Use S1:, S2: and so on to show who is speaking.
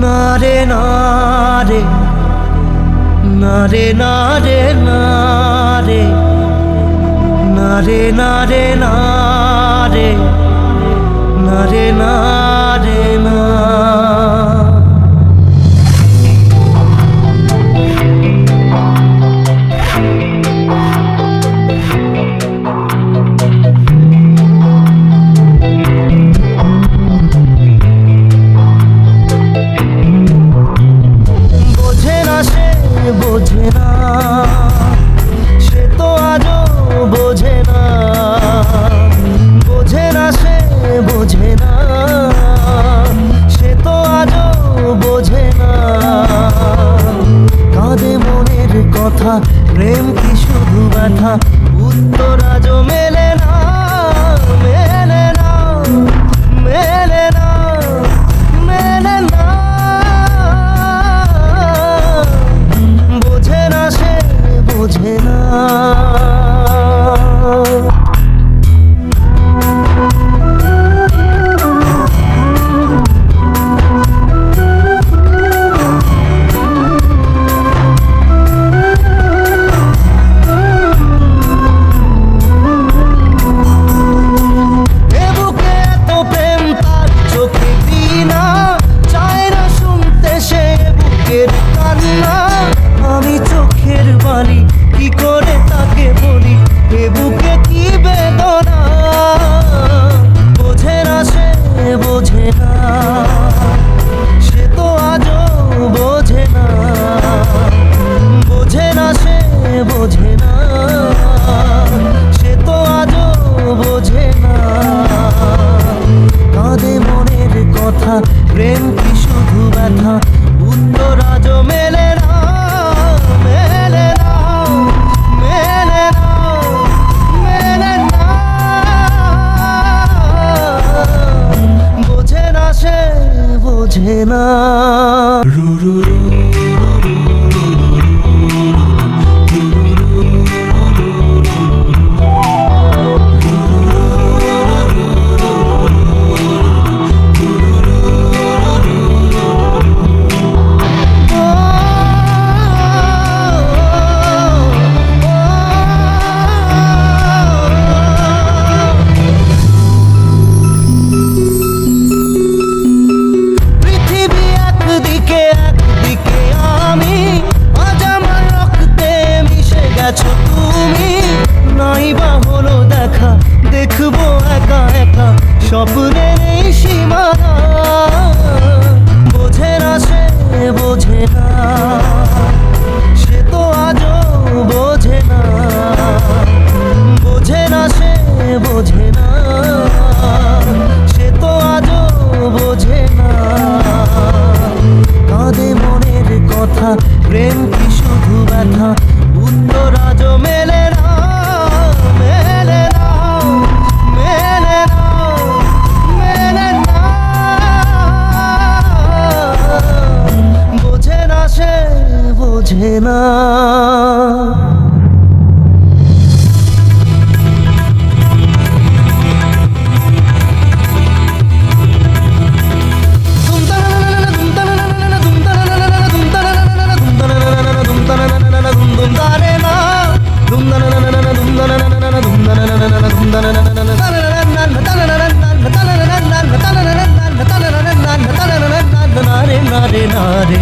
S1: নারে নারে নারে নারে নারে নারে নারে নারে নারে নারে না বোঝে না সে তো আজও বোঝে না, বোঝে না সে বোঝে না, সে তো আজও বোঝে না। কাঁদে মনের কথা, প্রেম কি শুধু ব্যথা, উত্তর আজও মেলে না, মেলে না, মেলে না, মেলে না। বোঝে না সে বোঝে না। আমি চোখের বালি কি করে তাকে বলি, এ বুকে কি বেদনা। বোঝে না সে বোঝে না, সে তো আজও বোঝে না, বোঝে না সে বোঝে না, সে তো আজও বোঝে না। কাঁদে মনের কথা, প্রেম কি শুধু ব্যথা, উত্তর আজও মেলে না, মেলে না, মেলে না, মেলে না। বোঝে না সে বোঝে না। তুমি নাই বা হলো দেখা, দেখবো একা একা স্বপ্নের এই সীমানা। বোঝে না সে বোঝে না, সে তো আজও বোঝে না, বোঝে না সে বোঝে না, সে তো আজও বোঝে না। কাঁদে মনের কথা, প্রেম কি শুধু ব্যথা, উত্তর আজও মেলে না, মেলে না, মেলে না, মেলে না। বোঝে না সে বোঝে না। নারে নারে নারে